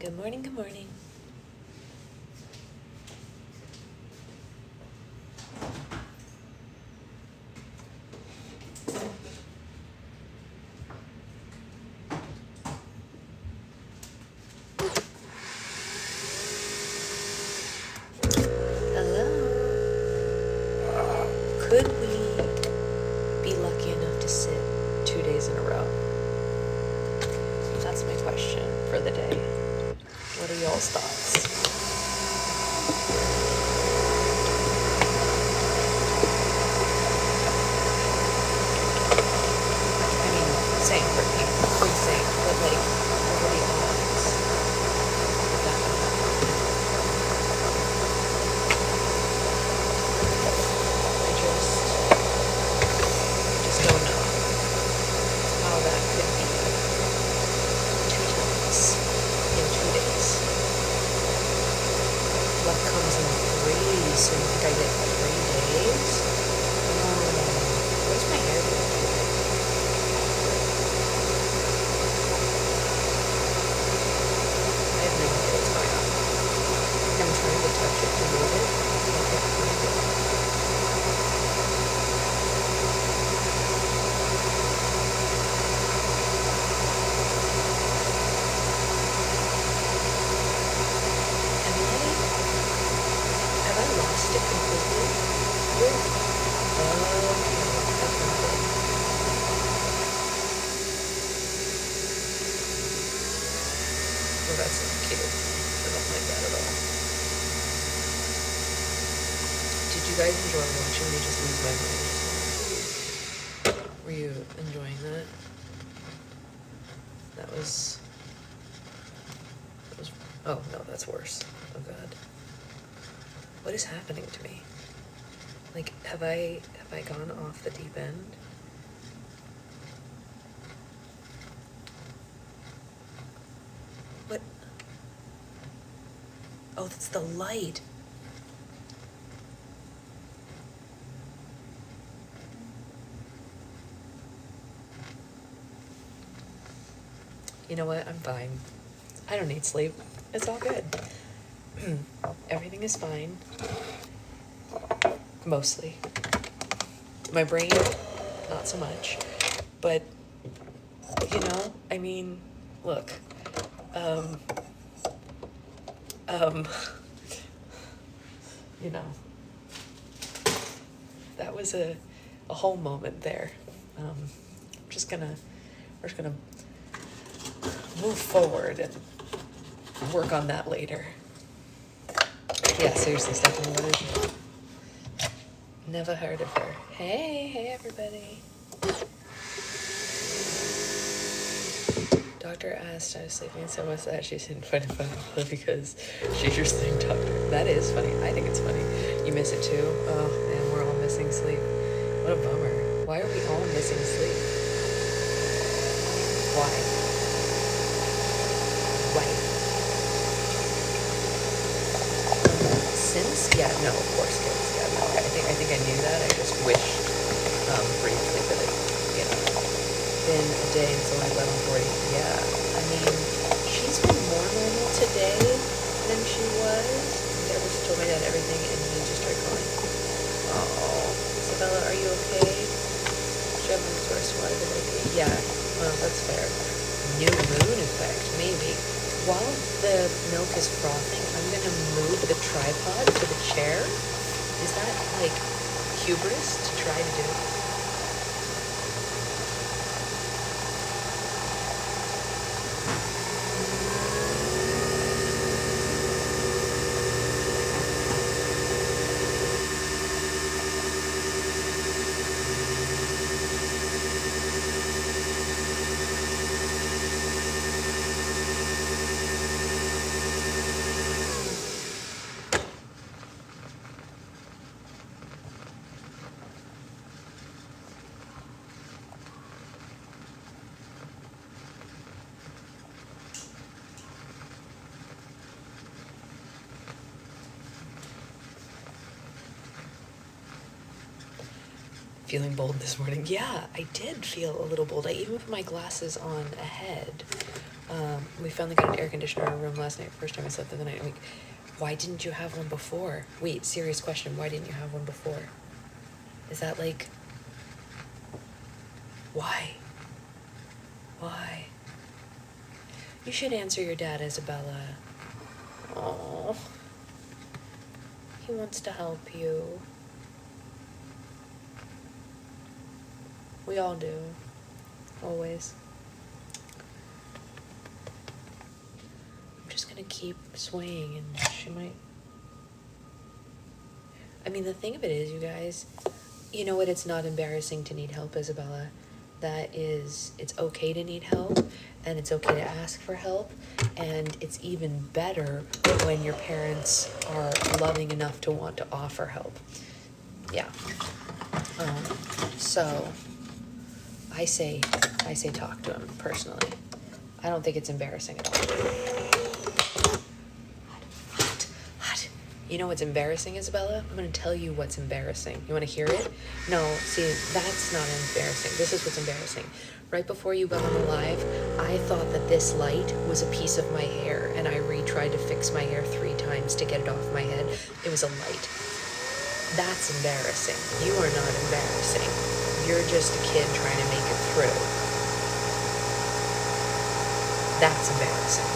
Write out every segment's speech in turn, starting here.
Good morning, good morning. Hello. Could we be lucky enough to sit 2 days in a row? That's my question for the day. What are y'all's thoughts? I mean, same for me. Pretty same, but like, what are y'all thoughts? I just don't know how that could be 2 times in 2 days. What comes in 3? So you think I get 3 days? What is my hair doing? I have no idea what's going on. I'm trying to touch it to move it. I can't find it. Have I lost it completely? Where? Okay, that's not it. Well, that's not cute. I don't like that at all. Did you guys enjoy watching me just lose my mind? Were you enjoying that? That was, oh no, that's worse. Oh God. What is happening to me? Like, have I gone off the deep end? What? Oh, that's the light. You know what? I'm fine. I don't need sleep. It's all good. Everything is fine. Mostly. My brain, not so much. But, you know, I mean, look. You know, that was a whole moment there. We're just gonna move forward and work on that later. Yeah, seriously, Stephanie, what is it? Never heard of her. Hey everybody. Doctor asked I was sleeping so much that she's in front of because she's your sleep doctor. That is funny. I think it's funny. You miss it too? Oh man, we're all missing sleep. What a bummer. Why are we all missing sleep? Why? Since? Yeah, no, of course, kids. Yeah, no, I think I knew that. I just wished briefly that it, you know, been a day until 11:40. Yeah, I mean, she's been more normal today than she was. I just told my dad everything, and he just started crying. Oh, Isabella, are you okay? Should have moved first. Why did I pee? Yeah, well, that's fair. New moon effect, maybe. While the milk is frothing, I'm gonna move the tripod to the chair. Is that like hubris to try to do? Feeling bold this morning. Yeah, I did feel a little bold. I even put my glasses on ahead. We finally got an air conditioner in our room last night. First time I slept through the night. I'm like, why didn't you have one before? Wait, serious question. Why didn't you have one before? Is that like, why? Why? You should answer your dad, Isabella. Oh, he wants to help you. We all do. Always. I'm just gonna keep swaying and she might... I mean, the thing of it is, you guys, you know what? It's not embarrassing to need help, Isabella. That is, it's okay to need help, and it's okay to ask for help, and it's even better when your parents are loving enough to want to offer help. Yeah. So I say talk to him personally. I don't think it's embarrassing at all. Hot. You know what's embarrassing, Isabella? I'm going to tell you what's embarrassing. You want to hear it? No, see, that's not embarrassing. This is what's embarrassing. Right before you went on the live, I thought that this light was a piece of my hair, and I tried to fix my hair 3 times to get it off my head. It was a light. That's embarrassing. You are not embarrassing. You're just a kid trying to make it through. That's embarrassing.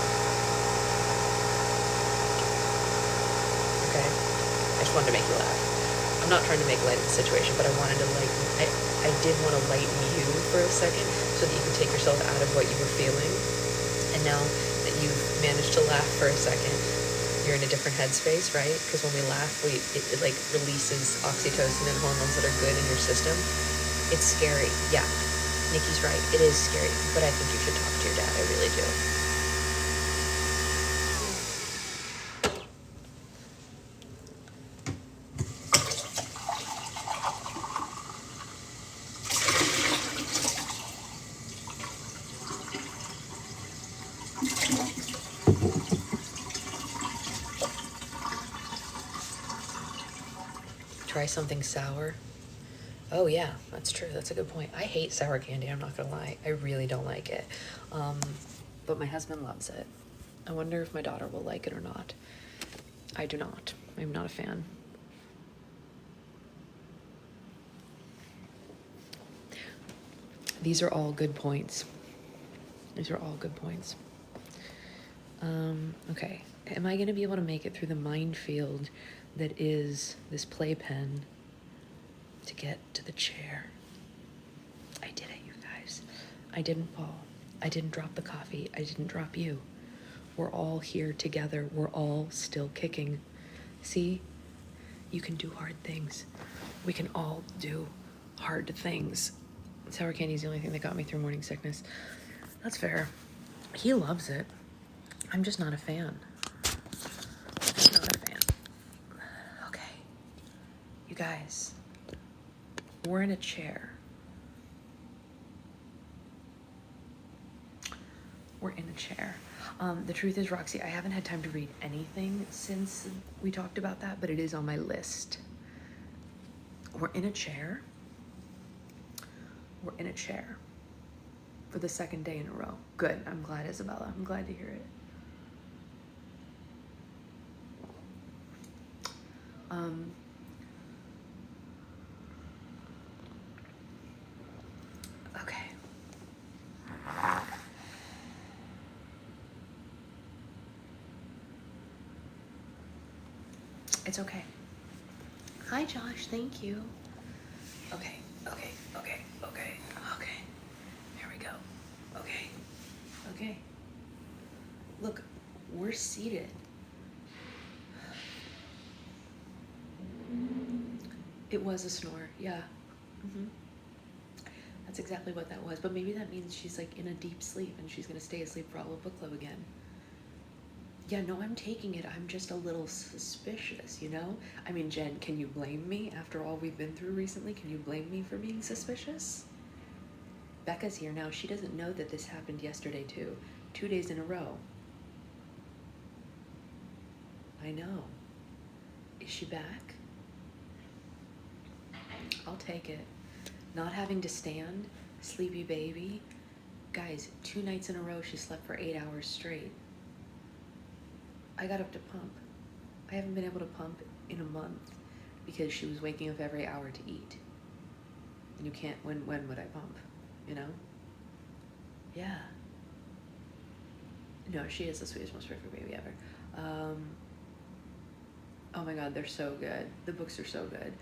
Okay? I just wanted to make you laugh. I'm not trying to make light of the situation, but I wanted to lighten... I did want to lighten you for a second so that you could take yourself out of what you were feeling. And now that you've managed to laugh for a second, you're in a different headspace, right? Because when we laugh, it like releases oxytocin and hormones that are good in your system. It's scary. Yeah, Nikki's right. It is scary, but I think you should talk to your dad. I really do. Try something sour. Oh yeah, that's true. That's a good point. I hate sour candy, I'm not gonna lie. I really don't like it. But my husband loves it. I wonder if my daughter will like it or not. I do not. I'm not a fan. These are all good points. These are all good points. Okay. Am I gonna be able to make it through the minefield that is this playpen to get to the chair? I did it, you guys. I didn't fall. I didn't drop the coffee. I didn't drop you. We're all here together. We're all still kicking. See? You can do hard things. We can all do hard things. Sour candy is the only thing that got me through morning sickness. That's fair. He loves it. I'm just not a fan. I'm not a fan. Okay. You guys, we're in a chair. We're in a chair. The truth is, Roxy, I haven't had time to read anything since we talked about that, but it is on my list. We're in a chair. We're in a chair for the 2nd day in a row. Good. I'm glad, Isabella. I'm glad to hear it. Okay. It's okay. Hi, Josh. Thank you. Okay. Here we go. Okay. Look, we're seated. It was a snore, yeah. That's exactly what that was. But maybe that means she's like in a deep sleep and she's gonna stay asleep for all of book club again. Yeah, no, I'm taking it. I'm just a little suspicious, you know? I mean, Jen, can you blame me after all we've been through recently? Can you blame me for being suspicious? Becca's here now. She doesn't know that this happened yesterday too. 2 days in a row. I know. Is she back? I'll take it. Not having to stand, sleepy baby, Guys, 2 nights in a row she slept for 8 hours straight. I got up to pump. I haven't been able to pump in a month because she was waking up every hour to eat. And you can't, when would I pump? You know? Yeah. No, she is the sweetest, most perfect baby ever. Oh my God, they're so good. The books are so good.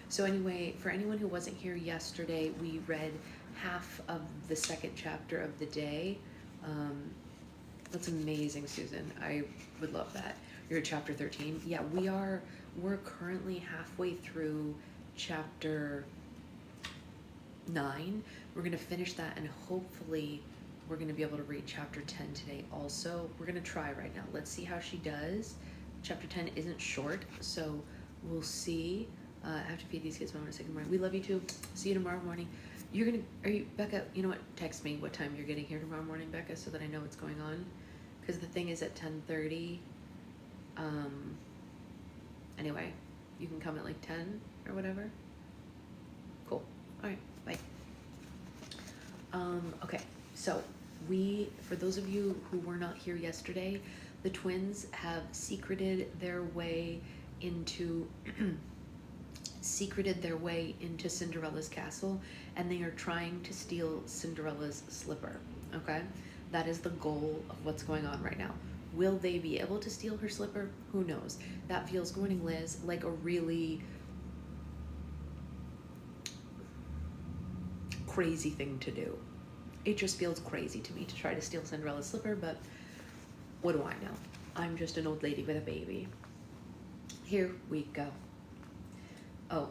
So anyway, for anyone who wasn't here yesterday, we read half of the second chapter of the day. That's amazing, Susan. I would love that. You're at chapter 13. Yeah, we're currently halfway through chapter 9. We're gonna finish that, and hopefully we're gonna be able to read chapter 10 today also. We're gonna try right now. Let's see how she does. Chapter 10 isn't short, so we'll see. I have to feed these kids, but I want to say good morning. We love you too. See you tomorrow morning. Are you, Becca, you know what? Text me what time you're getting here tomorrow morning, Becca, so that I know what's going on. Because the thing is at 10:30. Anyway, you can come at like 10 or whatever. Cool. All right, bye. Okay, so for those of you who were not here yesterday, the twins have secreted their way into Cinderella's castle, and they are trying to steal Cinderella's slipper. Okay, that is the goal of what's going on right now. Will they be able to steal her slipper? Who knows? That feels, good morning, Liz, like a really crazy thing to do. It just feels crazy to me to try to steal Cinderella's slipper, but what do I know? I'm just an old lady with a baby. Here we go. Oh,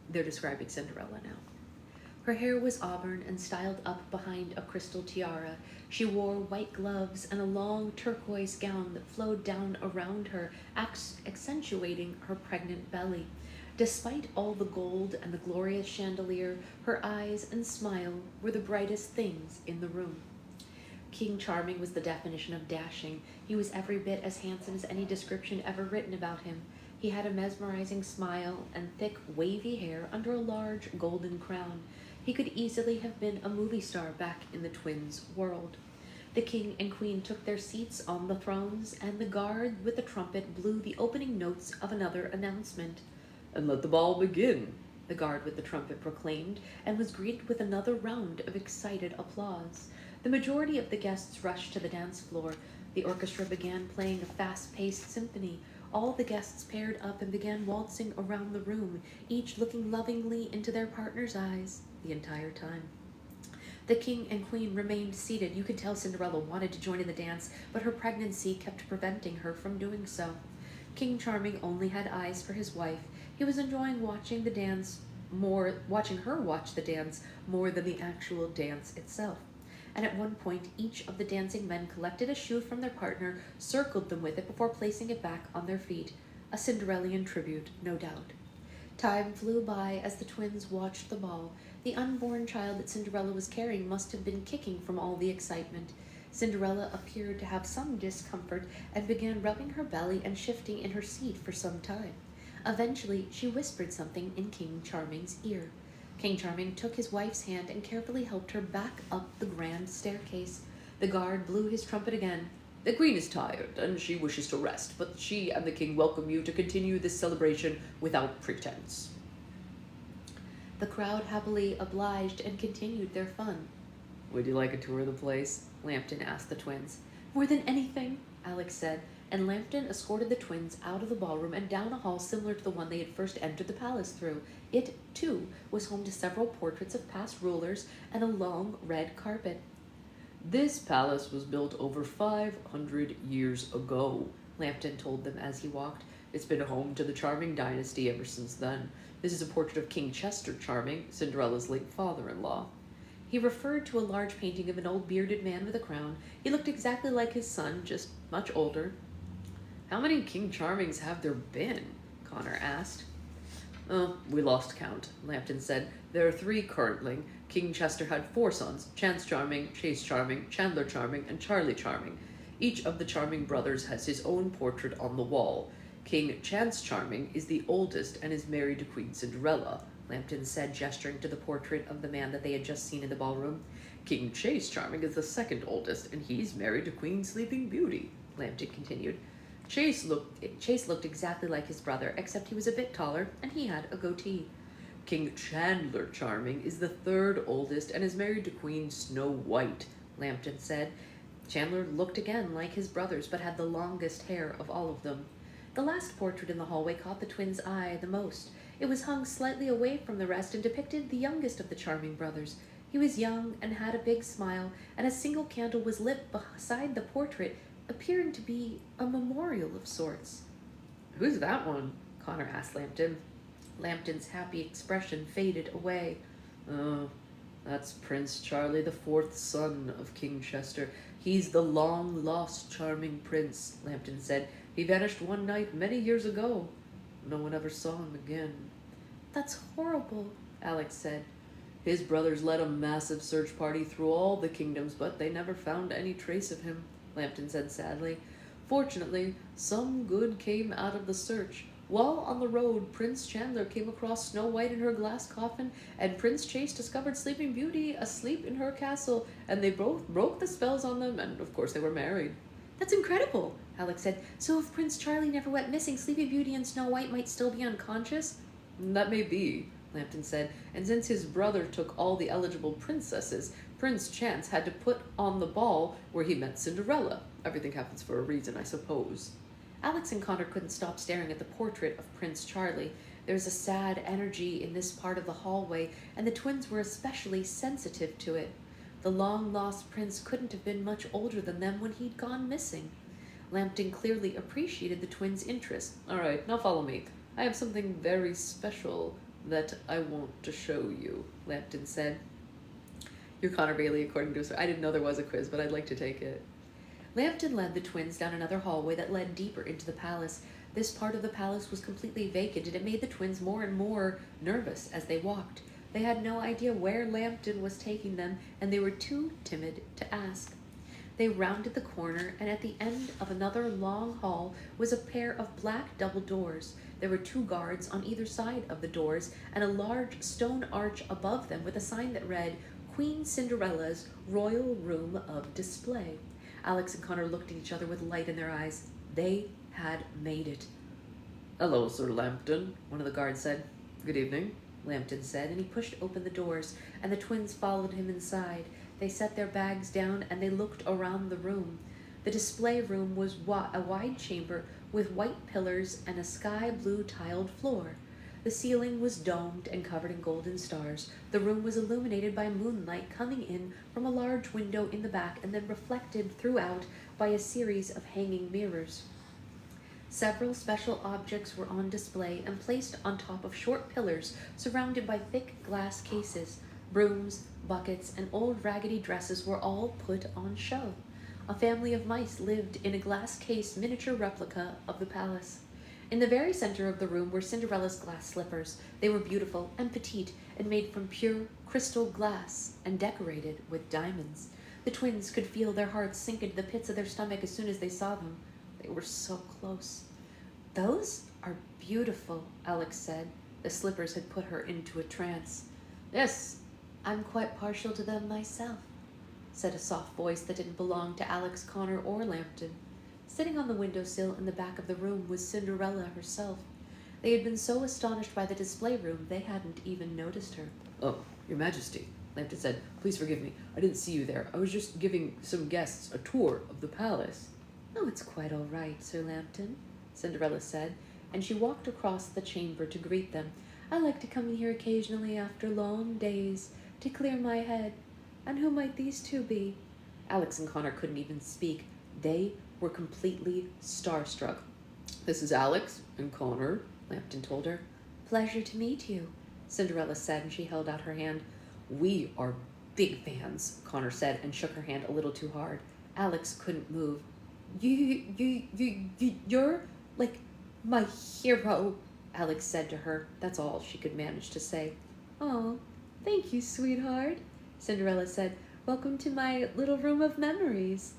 they're describing Cinderella now. Her hair was auburn and styled up behind a crystal tiara. She wore white gloves and a long turquoise gown that flowed down around her, accentuating her pregnant belly. Despite all the gold and the glorious chandelier, her eyes and smile were the brightest things in the room. King Charming was the definition of dashing. He was every bit as handsome as any description ever written about him. He had a mesmerizing smile and thick, wavy hair under a large golden crown. He could easily have been a movie star back in the twins' world. The king and queen took their seats on the thrones, and the guard with the trumpet blew the opening notes of another announcement. "And let the ball begin," the guard with the trumpet proclaimed, and was greeted with another round of excited applause. The majority of the guests rushed to the dance floor. The orchestra began playing a fast-paced symphony. All the guests paired up and began waltzing around the room, each looking lovingly into their partner's eyes the entire time. The king and queen remained seated. You could tell Cinderella wanted to join in the dance, but her pregnancy kept preventing her from doing so. King Charming only had eyes for his wife. He was enjoying watching her watch the dance more than the actual dance itself. And at one point, each of the dancing men collected a shoe from their partner, circled them with it before placing it back on their feet. A Cinderellian tribute, no doubt. Time flew by as the twins watched the ball. The unborn child that Cinderella was carrying must have been kicking from all the excitement. Cinderella appeared to have some discomfort and began rubbing her belly and shifting in her seat for some time. Eventually, she whispered something in King Charming's ear. King Charming took his wife's hand and carefully helped her back up the grand staircase. The guard blew his trumpet again. "The queen is tired, and she wishes to rest, but she and the king welcome you to continue this celebration without pretense." The crowd happily obliged and continued their fun. "Would you like a tour of the place?" Lambton asked the twins. "More than anything," Alex said, and Lambton escorted the twins out of the ballroom and down a hall similar to the one they had first entered the palace through. It, too, was home to several portraits of past rulers and a long red carpet. "This palace was built over 500 years ago," Lambton told them as he walked. "It's been home to the Charming dynasty ever since then. This is a portrait of King Chester Charming, Cinderella's late father-in-law." He referred to a large painting of an old bearded man with a crown. He looked exactly like his son, just much older. "How many King Charmings have there been?" Connor asked. "Oh, we lost count," Lambton said. "There are 3 currently. King Chester had 4 sons, Chance Charming, Chase Charming, Chandler Charming, and Charlie Charming. Each of the Charming brothers has his own portrait on the wall. King Chance Charming is the oldest and is married to Queen Cinderella. Lambton said, gesturing to the portrait of the man that they had just seen in the ballroom. King Chase Charming is the second oldest, and he's married to Queen Sleeping Beauty, Lambton continued. Chase looked exactly like his brother, except he was a bit taller, and he had a goatee. King Chandler Charming is the third oldest and is married to Queen Snow White, Lambton said. Chandler looked again like his brothers, but had the longest hair of all of them. The last portrait in the hallway caught the twins' eye the most. It was hung slightly away from the rest and depicted the youngest of the Charming brothers. He was young and had a big smile, and a single candle was lit beside the portrait, appearing to be a memorial of sorts. Who's that one? Connor asked Lambton. Lambton's happy expression faded away. Oh, that's Prince Charlie, the fourth son of King Chester. He's the long-lost Charming Prince, Lambton said. He vanished one night many years ago. No one ever saw him again. That's horrible, Alex said. His brothers led a massive search party through all the kingdoms, but they never found any trace of him, Lambton said sadly. Fortunately, some good came out of the search. While on the road, Prince Chandler came across Snow White in her glass coffin, and Prince Chase discovered Sleeping Beauty asleep in her castle, and they both broke the spells on them, and of course they were married. That's incredible, Alex said. So if Prince Charlie never went missing, Sleeping Beauty and Snow White might still be unconscious? That may be, Lambton said, and since his brother took all the eligible princesses, Prince Chance had to put on the ball where he met Cinderella. Everything happens for a reason, I suppose. Alex and Connor couldn't stop staring at the portrait of Prince Charlie. There was a sad energy in this part of the hallway, and the twins were especially sensitive to it. The long-lost prince couldn't have been much older than them when he'd gone missing. Lambton clearly appreciated the twins' interest. All right, now follow me. I have something very special that I want to show you, Lambton said. You're Connor Bailey, according to us. I didn't know there was a quiz, but I'd like to take it. Lambton led the twins down another hallway that led deeper into the palace. This part of the palace was completely vacant, and it made the twins more and more nervous as they walked. They had no idea where Lambton was taking them, and they were too timid to ask. They rounded the corner, and at the end of another long hall was a pair of black double doors. There were 2 guards on either side of the doors, and a large stone arch above them with a sign that read, Queen Cinderella's Royal Room of Display. Alex and Connor looked at each other with light in their eyes. They had made it. Hello, Sir Lambton, one of the guards said. Good evening, Lambton said, and he pushed open the doors, and the twins followed him inside. They set their bags down, and they looked around the room. The display room was a wide chamber with white pillars and a sky-blue tiled floor. The ceiling was domed and covered in golden stars. The room was illuminated by moonlight coming in from a large window in the back and then reflected throughout by a series of hanging mirrors. Several special objects were on display and placed on top of short pillars surrounded by thick glass cases. Brooms, buckets, and old raggedy dresses were all put on show. A family of mice lived in a glass case miniature replica of the palace. In the very center of the room were Cinderella's glass slippers. They were beautiful and petite and made from pure crystal glass and decorated with diamonds. The twins could feel their hearts sink into the pits of their stomach as soon as they saw them. They were so close. Those are beautiful, Alex said. The slippers had put her into a trance. Yes, I'm quite partial to them myself, said a soft voice that didn't belong to Alex, Connor, or Lambton. Sitting on the windowsill in the back of the room was Cinderella herself. They had been so astonished by the display room they hadn't even noticed her. Oh, Your Majesty, Lambton said, please forgive me. I didn't see you there. I was just giving some guests a tour of the palace. Oh, it's quite all right, Sir Lambton, Cinderella said, and she walked across the chamber to greet them. I like to come in here occasionally after long days to clear my head. And who might these two be? Alex and Connor couldn't even speak. They were completely starstruck. This is Alex and Connor, Lambton told her. Pleasure to meet you, Cinderella said, and she held out her hand. We are big fans, Connor said, and shook her hand a little too hard. Alex couldn't move. You're like my hero, Alex said to her. That's all she could manage to say. Oh, thank you, sweetheart, Cinderella said. Welcome to my little room of memories.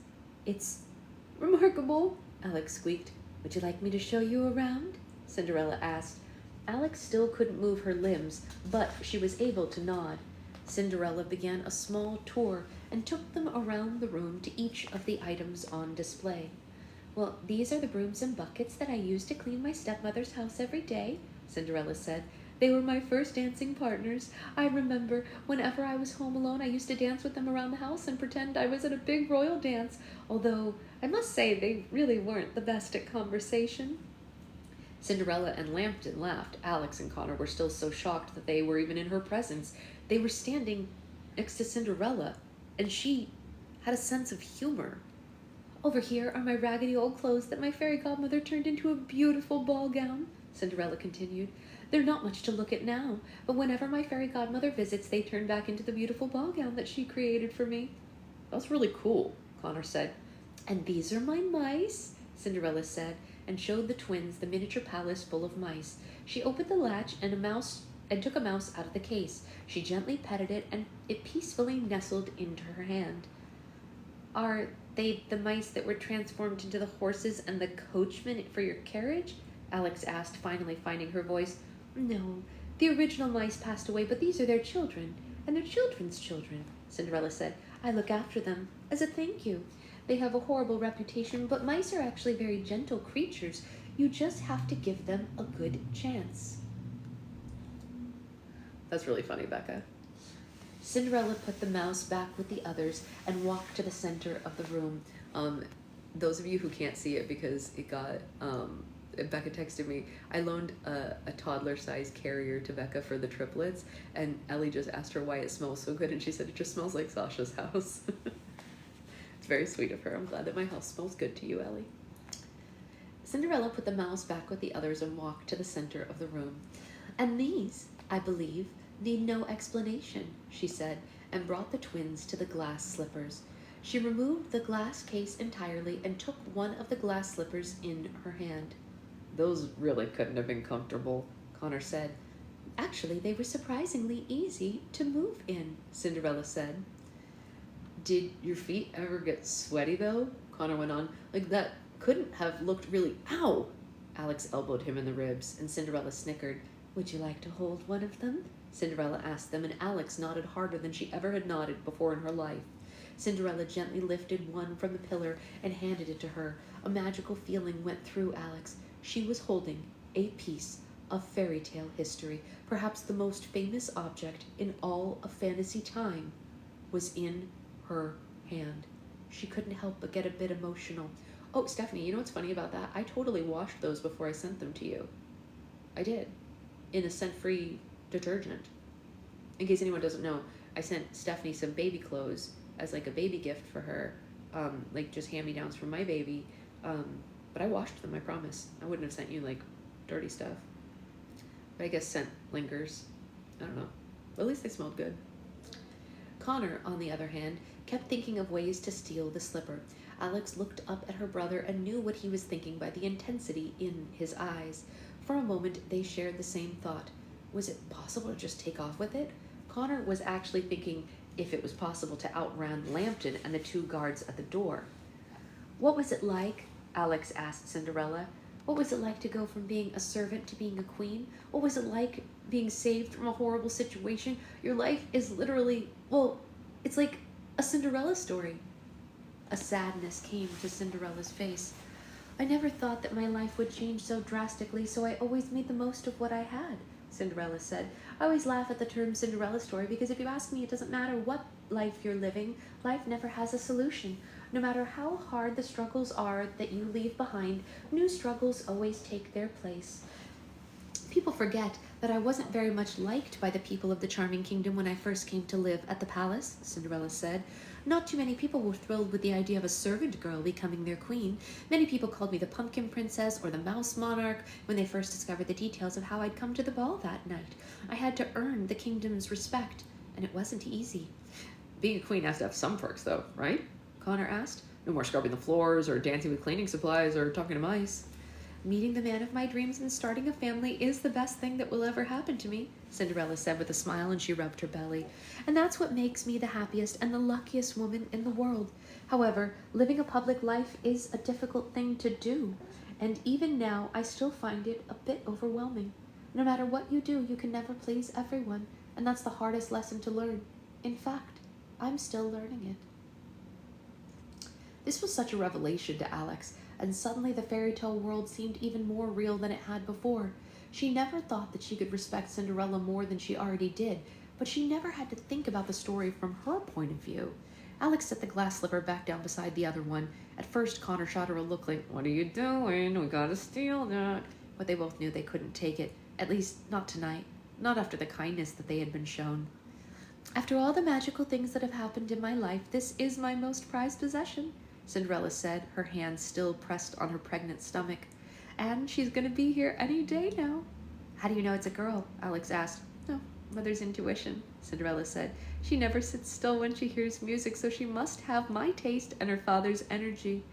It's remarkable, Alex squeaked. Would you like me to show you around? Cinderella asked. Alex still couldn't move her limbs, but she was able to nod. Cinderella began a small tour and took them around the room to each of the items on display. Well, these are the brooms and buckets that I use to clean my stepmother's house every day, Cinderella said. They were my first dancing partners. I remember whenever I was home alone, I used to dance with them around the house and pretend I was at a big royal dance, although I must say they really weren't the best at conversation. Cinderella and Lambton laughed. Alex and Connor were still so shocked that they were even in her presence. They were standing next to Cinderella, and she had a sense of humor. Over here are my raggedy old clothes that my fairy godmother turned into a beautiful ball gown, Cinderella continued. They're not much to look at now, but whenever my fairy godmother visits, they turn back into the beautiful ball gown that she created for me. That's really cool, Connor said. And these are my mice, Cinderella said, and showed the twins the miniature palace full of mice. She opened the latch and took a mouse out of the case. She gently petted it, and it peacefully nestled into her hand. Are they the mice that were transformed into the horses and the coachman for your carriage? Alex asked, finally finding her voice. No, the original mice passed away, but these are their children, and their children's children, Cinderella said. I look after them as a thank you. They have a horrible reputation, but mice are actually very gentle creatures. You just have to give them a good chance. That's really funny, Becca. Cinderella put the mouse back with the others and walked to the center of the room. Those of you who can't see it because it got, Becca texted me, I loaned a toddler-sized carrier to Becca for the triplets, and Ellie just asked her why it smells so good, and she said it just smells like Sasha's house. It's very sweet of her. I'm glad that my house smells good to you, Ellie. Cinderella put the mouse back with the others and walked to the center of the room. And these, I believe, need no explanation, she said, and brought the twins to the glass slippers. She removed the glass case entirely and took one of the glass slippers in her hand. Those really couldn't have been comfortable, Connor said. Actually, they were surprisingly easy to move in, Cinderella said. Did your feet ever get sweaty, though? Connor went on. Like, that couldn't have looked really... Ow! Alex elbowed him in the ribs, and Cinderella snickered. Would you like to hold one of them? Cinderella asked them, and Alex nodded harder than she ever had nodded before in her life. Cinderella gently lifted one from the pillar and handed it to her. A magical feeling went through Alex. She was holding a piece of fairy tale history. Perhaps the most famous object in all of fantasy time was in her hand. She couldn't help but get a bit emotional. Oh, Stephanie, you know what's funny about that? I totally washed those before I sent them to you. I did. In a scent-free detergent. In case anyone doesn't know, I sent Stephanie some baby clothes as like a baby gift for her, like just hand-me-downs from my baby, but I washed them, I promise. I wouldn't have sent you like dirty stuff. But I guess scent lingers. I don't know. But at least they smelled good. Connor, on the other hand, kept thinking of ways to steal the slipper. Alex looked up at her brother and knew what he was thinking by the intensity in his eyes. For a moment, they shared the same thought. Was it possible to just take off with it? Connor was actually thinking if it was possible to outrun Lambton and the two guards at the door. What was it like? Alex asked Cinderella. What was it like to go from being a servant to being a queen? What was it like being saved from a horrible situation? Your life is literally, well, it's like a Cinderella story. A sadness came to Cinderella's face. I never thought that my life would change so drastically, so I always made the most of what I had, Cinderella said. I always laugh at the term Cinderella story because if you ask me, it doesn't matter what life you're living, life never has a solution. No matter how hard the struggles are that you leave behind, new struggles always take their place. People forget that I wasn't very much liked by the people of the Charming Kingdom when I first came to live at the palace, Cinderella said. Not too many people were thrilled with the idea of a servant girl becoming their queen. Many people called me the Pumpkin Princess or the Mouse Monarch when they first discovered the details of how I'd come to the ball that night. I had to earn the kingdom's respect, and it wasn't easy. Being a queen has to have some perks, though, right? Connor asked. No more scrubbing the floors or dancing with cleaning supplies or talking to mice. Meeting the man of my dreams and starting a family is the best thing that will ever happen to me, Cinderella said with a smile, and she rubbed her belly. And that's what makes me the happiest and the luckiest woman in the world. However, living a public life is a difficult thing to do, and even now I still find it a bit overwhelming. No matter what you do, you can never please everyone, and that's the hardest lesson to learn. In fact, I'm still learning it. This was such a revelation to Alex, and suddenly the fairy tale world seemed even more real than it had before. She never thought that she could respect Cinderella more than she already did, but she never had to think about the story from her point of view. Alex set the glass slipper back down beside the other one. At first, Connor shot her a look like, "What are you doing? We gotta steal that." But they both knew they couldn't take it, at least not tonight, not after the kindness that they had been shown. "After all the magical things that have happened in my life, this is my most prized possession," Cinderella said, her hands still pressed on her pregnant stomach. "And she's going to be here any day now." "How do you know it's a girl?" Alex asked. "No, mother's intuition," Cinderella said. "She never sits still when she hears music, so she must have my taste and her father's energy."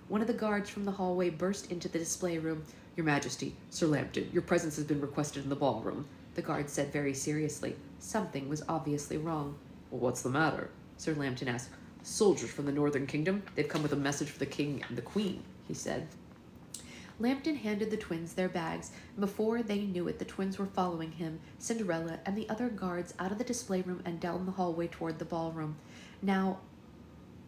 One of the guards from the hallway burst into the display room. "Your Majesty, Sir Lambton, your presence has been requested in the ballroom," the guard said very seriously. Something was obviously wrong. "Well, what's the matter?" Sir Lambton asked. "Soldiers from the Northern Kingdom. They've come with a message for the King and the Queen," he said. Lambton handed the twins their bags, and before they knew it, the twins were following him, Cinderella, and the other guards out of the display room and down the hallway toward the ballroom. Now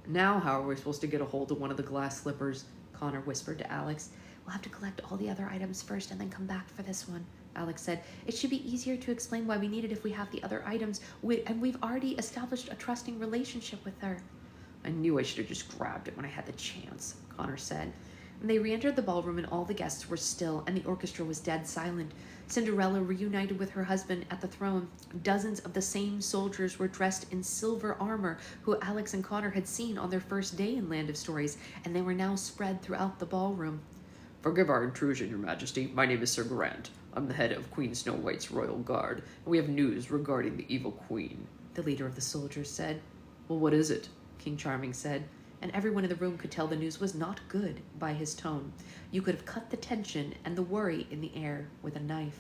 how are we supposed to get a hold of one of the glass slippers?" Connor whispered to Alex. "We'll have to collect all the other items first and then come back for this one," Alex said. "It should be easier to explain why we need it if we have the other items, and we've already established a trusting relationship with her." "I knew I should have just grabbed it when I had the chance," Connor said. And they re-entered the ballroom and all the guests were still, and the orchestra was dead silent. Cinderella reunited with her husband at the throne. Dozens of the same soldiers were dressed in silver armor who Alex and Connor had seen on their first day in Land of Stories, and they were now spread throughout the ballroom. "Forgive our intrusion, Your Majesty. My name is Sir Grant. I'm the head of Queen Snow White's royal guard, and we have news regarding the evil queen," the leader of the soldiers said. "Well, what is it?" King Charming said, and everyone in the room could tell the news was not good by his tone. You could have cut the tension and the worry in the air with a knife.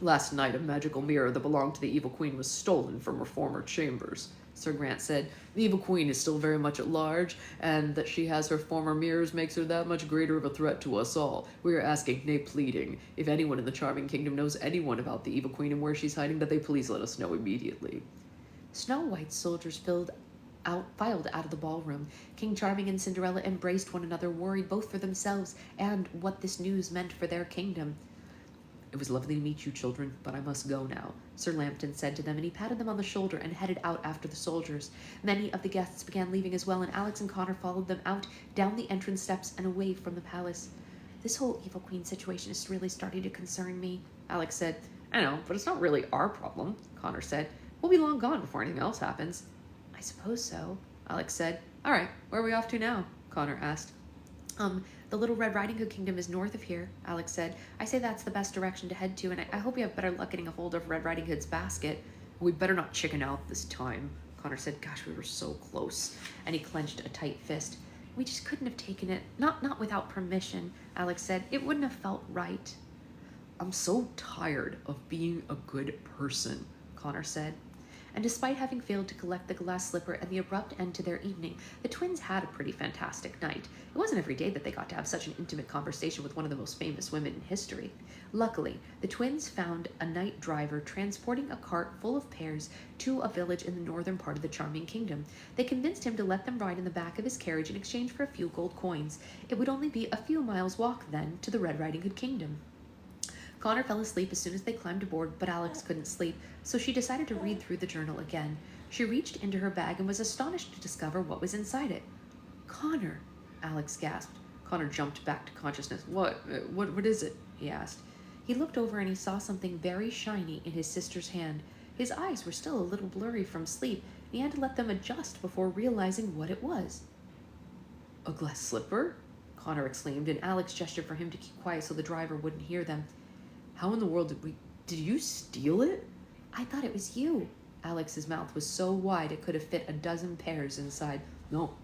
"Last night, a magical mirror that belonged to the evil queen was stolen from her former chambers," Sir Grant said. "The evil queen is still very much at large, and that she has her former mirrors makes her that much greater of a threat to us all. We are asking, nay pleading, if anyone in the Charming Kingdom knows anyone about the evil queen and where she's hiding, that they please let us know immediately." Snow White's soldiers filed out of the ballroom. King Charming and Cinderella embraced one another, worried both for themselves and what this news meant for their kingdom. "It was lovely to meet you, children, but I must go now," Sir Lambton said to them, and he patted them on the shoulder and headed out after the soldiers. Many of the guests began leaving as well, and Alex and Connor followed them out, down the entrance steps and away from the palace. "This whole evil queen situation is really starting to concern me," Alex said. "I know, but it's not really our problem," Connor said. "We'll be long gone before anything else happens." "I suppose so," Alex said. "All right, where are we off to now?" Connor asked. The Little Red Riding Hood Kingdom is north of here," Alex said. "I say that's the best direction to head to, and I hope you have better luck getting a hold of Red Riding Hood's basket." "We better not chicken out this time," Connor said. "Gosh, we were so close." And he clenched a tight fist. "We just couldn't have taken it. Not without permission," Alex said. "It wouldn't have felt right." "I'm so tired of being a good person," Connor said. And despite having failed to collect the glass slipper and the abrupt end to their evening, the twins had a pretty fantastic night. It wasn't every day that they got to have such an intimate conversation with one of the most famous women in history. Luckily, the twins found a night driver transporting a cart full of pears to a village in the northern part of the Charming Kingdom. They convinced him to let them ride in the back of his carriage in exchange for a few gold coins. It would only be a few miles' walk, then, to the Red Riding Hood Kingdom. Connor fell asleep as soon as they climbed aboard, but Alex couldn't sleep, so she decided to read through the journal again. She reached into her bag and was astonished to discover what was inside it. "Connor," Alex gasped. Connor jumped back to consciousness. What is it?" he asked. He looked over and he saw something very shiny in his sister's hand. His eyes were still a little blurry from sleep, and he had to let them adjust before realizing what it was. "A glass slipper?" Connor exclaimed, and Alex gestured for him to keep quiet so the driver wouldn't hear them. "How in the world did you steal it?" "I thought it was you." Alex's mouth was so wide it could have fit a dozen pears inside. No,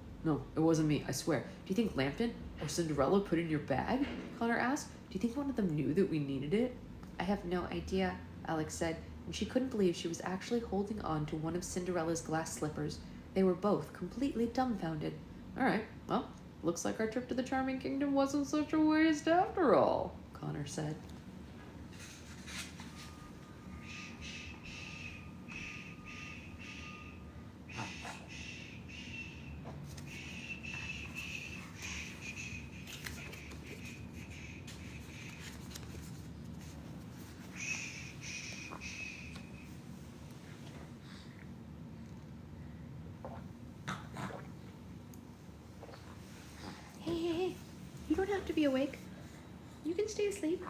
it wasn't me, I swear. Do you think Lambton or Cinderella put it in your bag?" Connor asked. "Do you think one of them knew that we needed it?" "I have no idea," Alex said, and she couldn't believe she was actually holding on to one of Cinderella's glass slippers. They were both completely dumbfounded. "All right, well, looks like our trip to the Charming Kingdom wasn't such a waste after all," Connor said. don't have to be awake. You can stay asleep.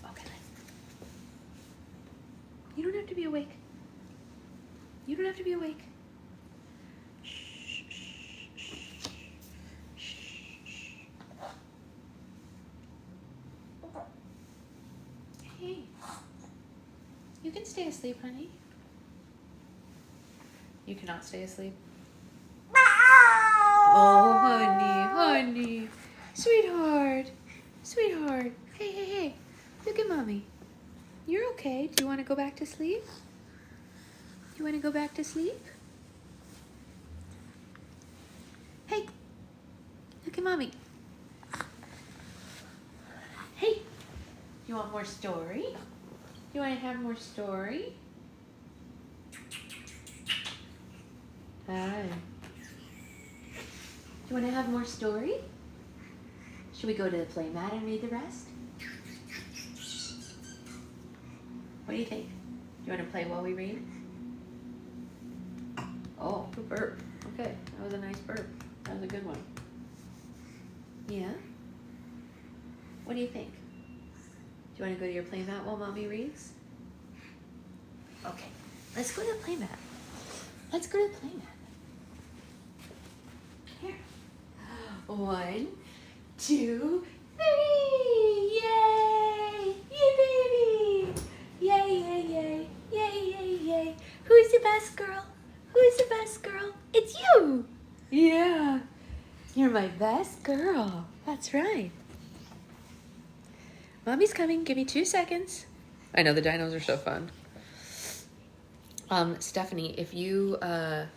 Okay. You don't have to be awake. You don't have to be awake. Hey, you can stay asleep, honey. You cannot stay asleep. Oh, honey. Sweetheart. Sweetheart. Hey. Look at mommy. You're okay. Do you want to go back to sleep? You want to go back to sleep? Hey. Look at mommy. Hey. You want more story? You want to have more story? Hi. You want to have more story? Should we go to the play mat and read the rest? What do you think? Do you want to play while we read? Oh, good burp. Okay, that was a nice burp. That was a good one. Yeah? What do you think? Do you want to go to your play mat while mommy reads? Okay, let's go to the play mat. Let's go to the play mat. Here. 1, 2, 3. Yay! Yay, baby! Yay. Who's the best girl? Who's the best girl? It's you! Yeah. You're my best girl. That's right. Mommy's coming. Give me 2 seconds. I know, the dinos are so fun. Stephanie, if you, I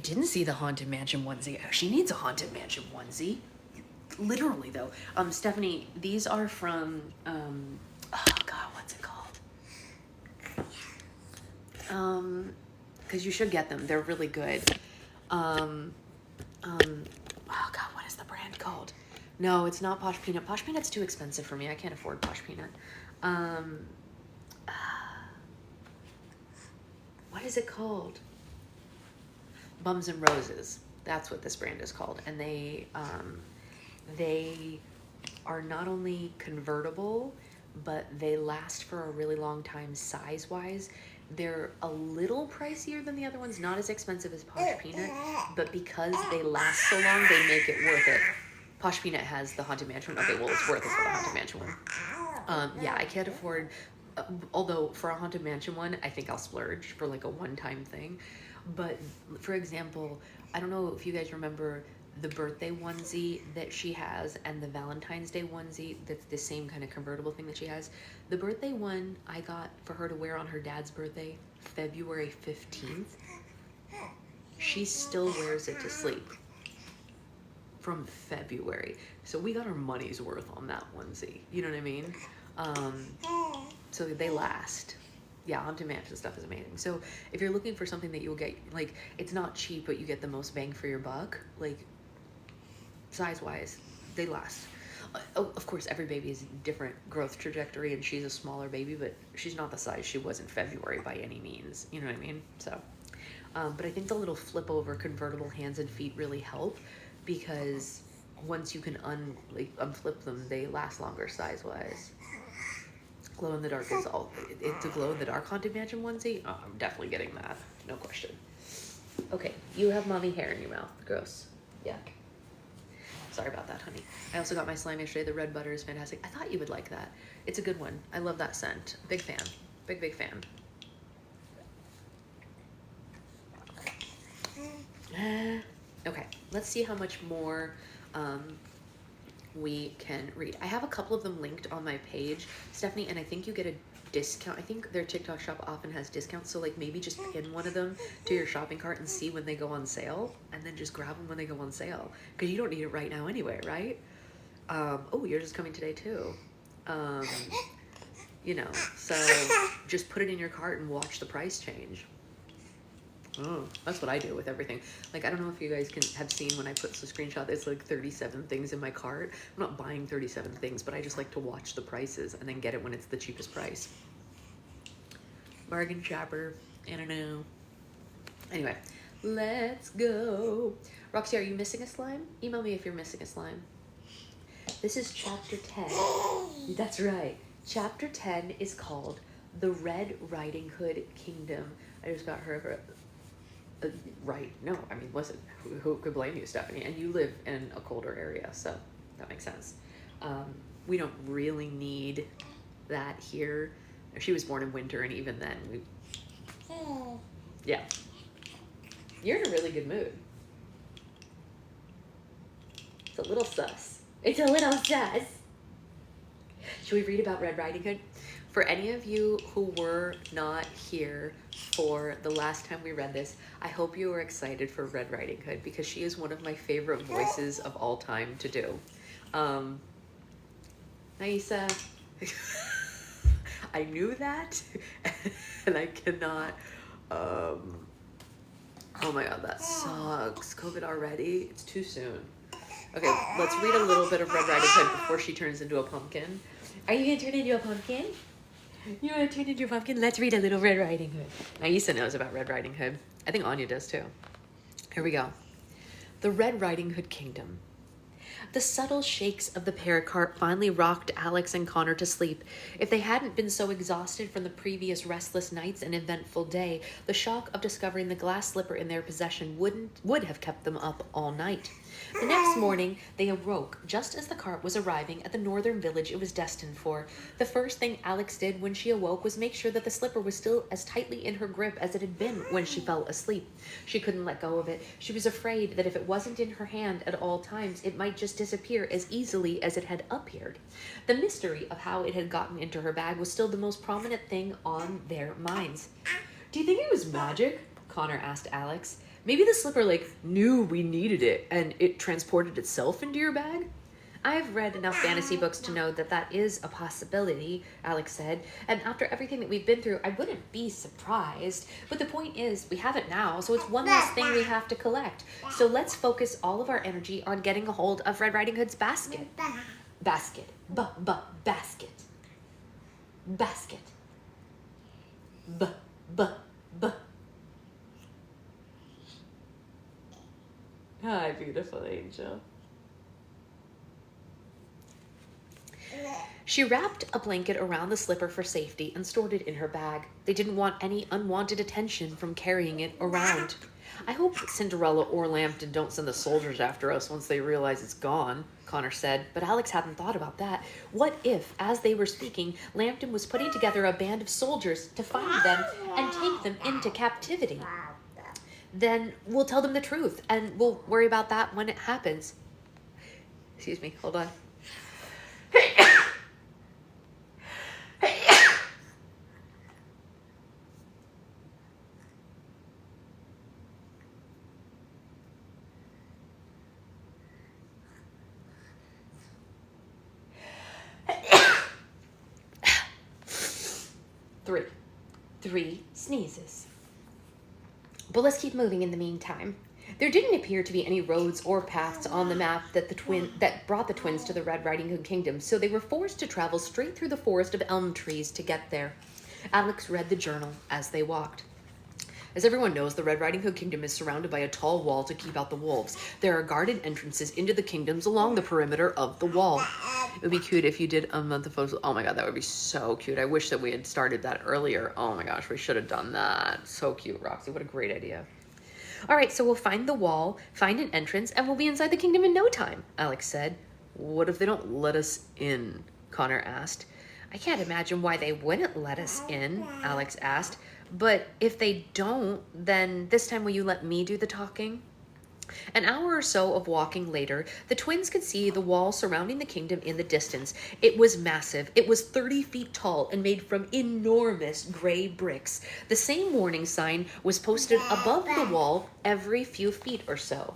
didn't see the Haunted Mansion onesie. She needs a Haunted Mansion onesie. Literally, though. Stephanie, these are from, oh God, what's it called? Because you should get them. They're really good. Oh God, what is the brand called? No, it's not Posh Peanut. Posh Peanut's too expensive for me. I can't afford Posh Peanut. What is it called? Bums and Roses. That's what this brand is called. And they are not only convertible, but they last for a really long time size-wise. They're a little pricier than the other ones, not as expensive as Posh Peanut, but because they last so long, they make it worth it. Posh Peanut has the Haunted Mansion one. Okay, well, it's worth it for the Haunted Mansion one. Yeah, I can't afford, although for a Haunted Mansion one, I think I'll splurge for like a one-time thing. But for example, I don't know if you guys remember the birthday onesie that she has and the Valentine's Day onesie that's the same kind of convertible thing that she has. The birthday one I got for her to wear on her dad's birthday, February 15th. She still wears it to sleep from February. So we got our money's worth on that onesie. You know what I mean? So they last. Yeah, Haunted Mansion stuff is amazing. So if you're looking for something that you'll get, like, it's not cheap, but you get the most bang for your buck, like, size-wise, they last. Of course, every baby is different growth trajectory, and she's a smaller baby, but she's not the size she was in February by any means. You know what I mean? So, but I think the little flip-over convertible hands and feet really help, because once you can unflip them, they last longer size-wise. Glow in the dark is all. It's a glow in the dark Haunted Mansion onesie. Oh, I'm definitely getting that, no question. Okay, you have mommy hair in your mouth. Gross. Yuck. Sorry about that, honey. I also got my slime yesterday. The red butter is fantastic. I thought you would like that. It's a good one. I love that scent. Big fan. Big fan. Okay, let's see how much more we can read. I have a couple of them linked on my page, Stephanie, and I think you get a discount. I think their TikTok shop often has discounts, so like maybe just pin one of them to your shopping cart and see when they go on sale, and then just grab them when they go on sale, because you don't need it right now anyway, right? Oh, yours is coming today too. You know, so just put it in your cart and watch the price change. That's what I do with everything. Like, I don't know if you guys have seen when I put the screenshot, it's like 37 things in my cart. I'm not buying 37 things, but I just like to watch the prices and then get it when it's the cheapest price. Bargain shopper. I don't know. Anyway, let's go. Roxy, are you missing a slime? Email me if you're missing a slime. This is chapter 10. That's right. Chapter 10 is called The Red Riding Hood Kingdom. I just got her right. No, I mean, listen, who could blame you, Stephanie? And you live in a colder area, so that makes sense. We don't really need that here. She was born in winter, and even then, yeah. You're in a really good mood. It's a little sus. It's a little sus. Should we read about Red Riding Hood? For any of you who were not here for the last time we read this, I hope you were excited for Red Riding Hood because she is one of my favorite voices of all time to do. Naisa, I knew that, and I cannot, oh my God, that sucks. COVID already? It's too soon. Okay, let's read a little bit of Red Riding Hood before she turns into a pumpkin. Are you gonna turn into a pumpkin? You wanna turn into a pumpkin? Let's read a little Red Riding Hood. Naisa knows about Red Riding Hood. I think Anya does too. Here we go. The Red Riding Hood Kingdom. The subtle shakes of the paracart finally rocked Alex and Connor to sleep. If they hadn't been so exhausted from the previous restless nights and eventful day, the shock of discovering the glass slipper in their possession would have kept them up all night. The next morning, they awoke just as the cart was arriving at the northern village it was destined for. The first thing Alex did when she awoke was make sure that the slipper was still as tightly in her grip as it had been when she fell asleep. She couldn't let go of it. She was afraid that if it wasn't in her hand at all times, it might just disappear as easily as it had appeared. The mystery of how it had gotten into her bag was still the most prominent thing on their minds. "Do you think it was magic?" Connor asked Alex. "Maybe the slipper, knew we needed it and it transported itself into your bag?" "I've read enough fantasy books to know that that is a possibility," Alex said. "And after everything that we've been through, I wouldn't be surprised. But the point is, we have it now, so it's one less thing we have to collect. So let's focus all of our energy on getting a hold of Red Riding Hood's basket." Basket. Basket. Basket. Hi, beautiful angel. She wrapped a blanket around the slipper for safety and stored it in her bag. They didn't want any unwanted attention from carrying it around. "I hope Cinderella or Lambton don't send the soldiers after us once they realize it's gone," Connor said, but Alex hadn't thought about that. What if, as they were speaking, Lambton was putting together a band of soldiers to find them and take them into captivity? "Then we'll tell them the truth, and we'll worry about that when it happens." Excuse me, hold on. Three sneezes. But let's keep moving in the meantime. There didn't appear to be any roads or paths on the map that brought the twins to the Red Riding Hood Kingdom, so they were forced to travel straight through the forest of elm trees to get there. Alex read the journal as they walked. As everyone knows, the Red Riding Hood Kingdom is surrounded by a tall wall to keep out the wolves. There are guarded entrances into the kingdoms along the perimeter of the wall. It would be cute if you did a month of photos. Oh my God, that would be so cute. I wish that we had started that earlier. Oh my gosh, we should have done that. So cute, Roxy. What a great idea. "All right, so we'll find the wall, find an entrance, and we'll be inside the kingdom in no time," Alex said. "What if they don't let us in?" Connor asked. "I can't imagine why they wouldn't let us in," Alex asked. "But if they don't, then this time will you let me do the talking?" An hour or so of walking later, the twins could see the wall surrounding the kingdom in the distance. It was massive. It was 30 feet tall and made from enormous gray bricks. The same warning sign was posted above the wall every few feet or so.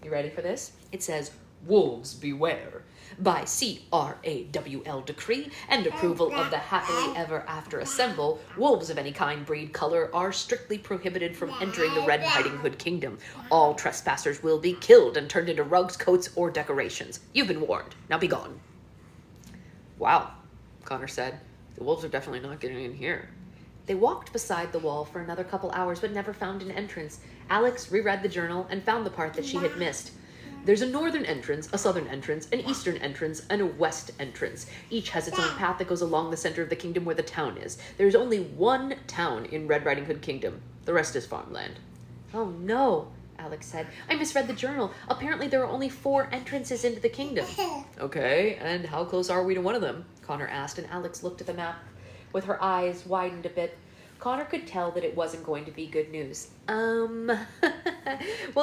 You ready for this? It says, Wolves beware. By CRAWL decree and approval of the happily ever after assemble, wolves of any kind, breed, color are strictly prohibited from entering the Red Riding Hood Kingdom. All trespassers will be killed and turned into rugs, coats, or decorations. You've been warned. Now be gone. Wow, Connor said. The wolves are definitely not getting in here. They walked beside the wall for another couple hours, but never found an entrance. Alex reread the journal and found the part that she had missed. There's a northern entrance, a southern entrance, an eastern entrance, and a west entrance. Each has its own path that goes along the center of the kingdom where the town is. There's only one town in Red Riding Hood Kingdom. The rest is farmland. Oh no, Alex said. I misread the journal. Apparently there are only 4 entrances into the kingdom. Okay, and how close are we to one of them? Connor asked, and Alex looked at the map with her eyes widened a bit. Connor could tell that it wasn't going to be good news. Well,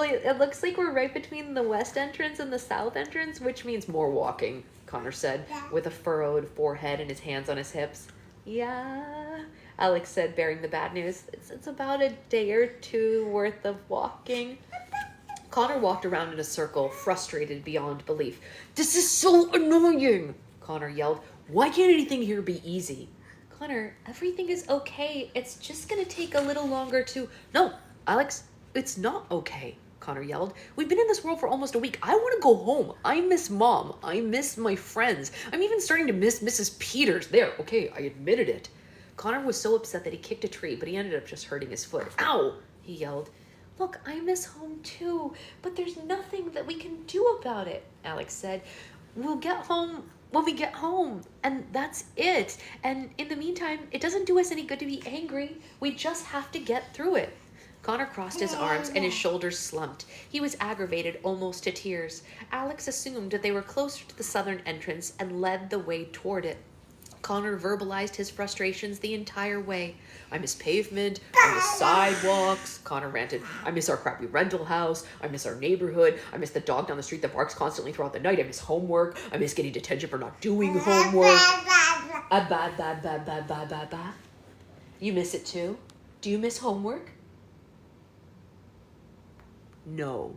it looks like we're right between the west entrance and the south entrance, which means more walking, Connor said, with a furrowed forehead and his hands on his hips. Yeah, Alex said, bearing the bad news. It's about a day or 2 worth of walking. Connor walked around in a circle, frustrated beyond belief. This is so annoying, Connor yelled. Why can't anything here be easy? Connor, everything is okay. It's just gonna take a little longer to... No, Alex, it's not okay, Connor yelled. We've been in this world for almost a week. I want to go home. I miss Mom. I miss my friends. I'm even starting to miss Mrs. Peters. There, okay, I admitted it. Connor was so upset that he kicked a tree, but he ended up just hurting his foot. Ow, he yelled. Look, I miss home too, but there's nothing that we can do about it, Alex said. We'll get home when we get home, and that's it. And in the meantime, it doesn't do us any good to be angry. We just have to get through it. Connor crossed his arms and his shoulders slumped. He was aggravated almost to tears. Alex assumed that they were closer to the southern entrance and led the way toward it. Connor verbalized his frustrations the entire way. I miss pavement, I miss sidewalks, Connor ranted. I miss our crappy rental house, I miss our neighborhood, I miss the dog down the street that barks constantly throughout the night, I miss homework, I miss getting detention for not doing homework. You miss it too? Do you miss homework? No.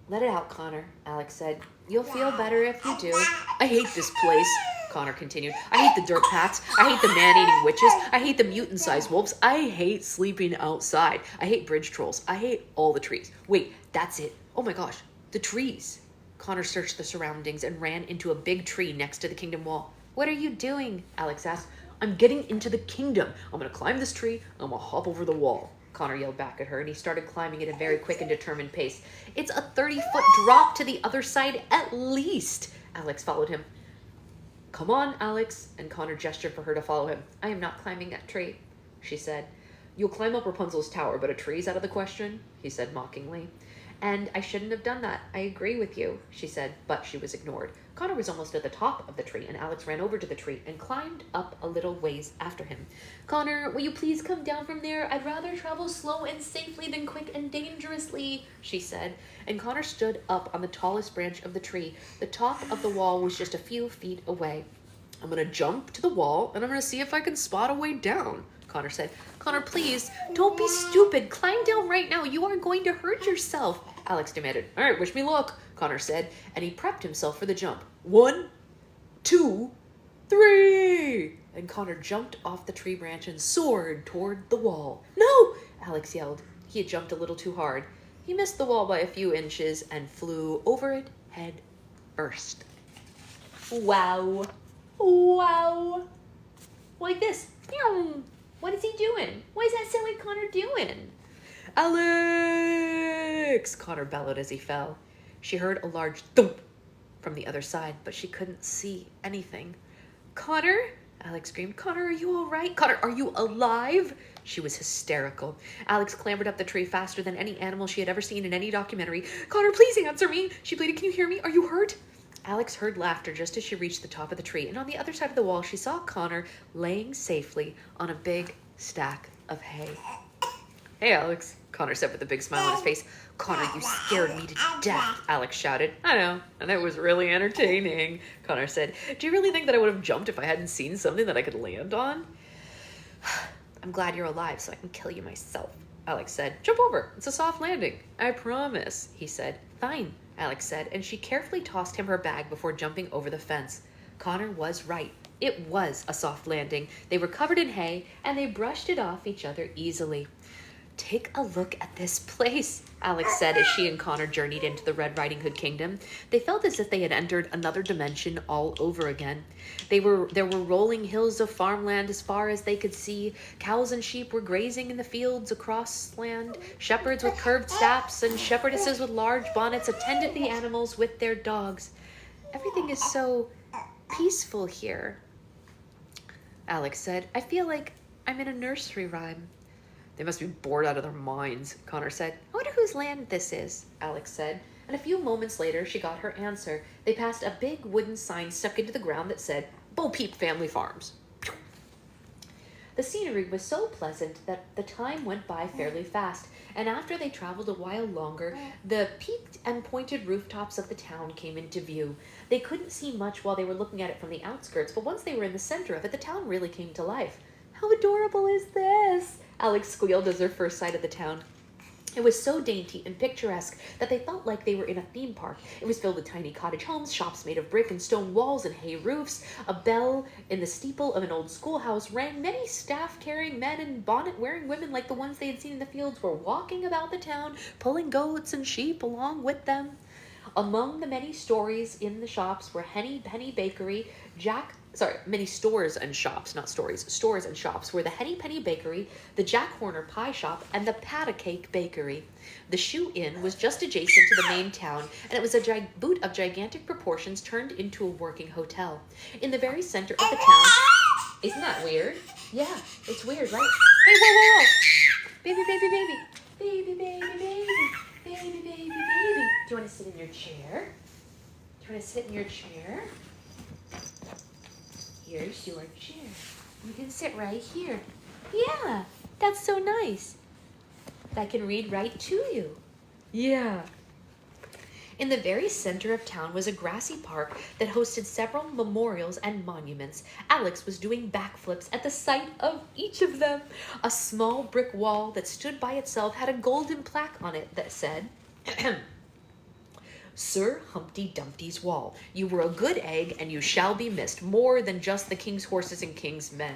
Let it out, Connor, Alex said. You'll feel better if you do. I hate this place, Connor continued. I hate the dirt paths. I hate the man-eating witches. I hate the mutant-sized wolves. I hate sleeping outside. I hate bridge trolls. I hate all the trees. Wait, that's it. Oh my gosh, the trees. Connor searched the surroundings and ran into a big tree next to the kingdom wall. What are you doing? Alex asked. I'm getting into the kingdom. I'm going to climb this tree. I'm going to hop over the wall. Connor yelled back at her, and he started climbing at a very quick and determined pace. It's a 30-foot drop to the other side at least. Alex followed him. Come on, Alex, and Connor gestured for her to follow him. I am not climbing that tree, she said. You'll climb up Rapunzel's tower, but a tree's out of the question, he said mockingly. And I shouldn't have done that. I agree with you, she said, but she was ignored. Connor was almost at the top of the tree, and Alex ran over to the tree and climbed up a little ways after him. Connor, will you please come down from there? I'd rather travel slow and safely than quick and dangerously, she said. And Connor stood up on the tallest branch of the tree. The top of the wall was just a few feet away. I'm going to jump to the wall, and I'm going to see if I can spot a way down, Connor said. Connor, please, don't be stupid. Climb down right now. You are going to hurt yourself, Alex demanded. All right, wish me luck, Connor said, and he prepped himself for the jump. 1, 2, 3! And Connor jumped off the tree branch and soared toward the wall. No! Alex yelled. He had jumped a little too hard. He missed the wall by a few inches and flew over it head first. Wow. Wow. Like this. What is he doing? What is that silly Connor doing? Alex! Connor bellowed as he fell. She heard a large thump from the other side, but she couldn't see anything. Connor? Alex screamed. Connor, are you all right? Connor, are you alive? She was hysterical. Alex clambered up the tree faster than any animal she had ever seen in any documentary. Connor, please answer me. She pleaded. Can you hear me? Are you hurt? Alex heard laughter just as she reached the top of the tree, and on the other side of the wall, she saw Connor laying safely on a big stack of hay. Hey, Alex, Connor said with a big smile on his face. Connor, you scared me to death, Alex shouted. I know, and it was really entertaining, Connor said. Do you really think that I would have jumped if I hadn't seen something that I could land on? I'm glad you're alive so I can kill you myself, Alex said. Jump over. It's a soft landing. I promise, he said. Fine, Alex said, and she carefully tossed him her bag before jumping over the fence. Connor was right. It was a soft landing. They were covered in hay, and they brushed it off each other easily. Take a look at this place, Alex said as she and Connor journeyed into the Red Riding Hood kingdom. They felt as if they had entered another dimension all over again. There were rolling hills of farmland as far as they could see. Cows and sheep were grazing in the fields across land. Shepherds with curved staffs and shepherdesses with large bonnets attended the animals with their dogs. Everything is so peaceful here, Alex said. I feel like I'm in a nursery rhyme. They must be bored out of their minds, Connor said. I wonder whose land this is, Alex said. And a few moments later, she got her answer. They passed a big wooden sign stuck into the ground that said, Bo Peep Family Farms. The scenery was so pleasant that the time went by fairly fast, and after they traveled a while longer, the peaked and pointed rooftops of the town came into view. They couldn't see much while they were looking at it from the outskirts, but once they were in the center of it, the town really came to life. How adorable is this? Alex squealed as their first sight of the town. It was so dainty and picturesque that they felt like they were in a theme park. It was filled with tiny cottage homes, shops made of brick and stone walls and hay roofs. A bell in the steeple of an old schoolhouse rang. Many staff-carrying men and bonnet-wearing women like the ones they had seen in the fields were walking about the town, pulling goats and sheep along with them. Among the many stories in the shops were Henny Penny Bakery, many stores and shops, not stories, stores and shops were the Henny Penny Bakery, the Jack Horner Pie Shop, and the Pat a Cake Bakery. The Shoe Inn was just adjacent to the main town, and it was a boot of gigantic proportions turned into a working hotel. In the very center of the town, isn't that weird? Yeah, it's weird, right? Hey, whoa, whoa, whoa! Baby, baby, baby! Baby, baby, baby! Baby, baby, baby! Do you want to sit in your chair? Do you want to sit in your chair? Here's your chair. You can sit right here. Yeah, that's so nice. I can read right to you. Yeah. In the very center of town was a grassy park that hosted several memorials and monuments. Alex was doing backflips at the sight of each of them. A small brick wall that stood by itself had a golden plaque on it that said, Sir Humpty Dumpty's wall. You were a good egg, and you shall be missed more than just the king's horses and king's men.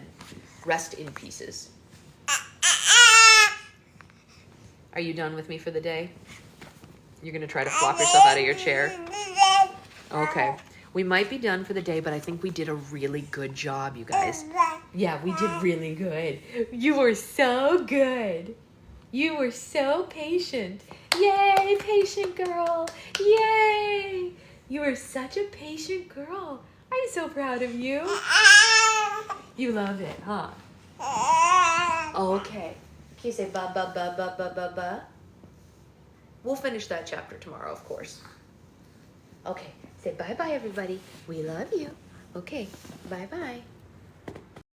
Rest in pieces. Are you done with me for the day? You're going to try to flop yourself out of your chair? Okay. We might be done for the day, but I think we did a really good job, you guys. Yeah, we did really good. You were so good. You were so patient. Yay, patient girl. Yay. You are such a patient girl. I'm so proud of you. You love it, huh? Okay. Can you say ba ba ba ba ba ba ba? We'll finish that chapter tomorrow, of course. Okay. Say bye-bye, everybody. We love you. Okay. Bye-bye.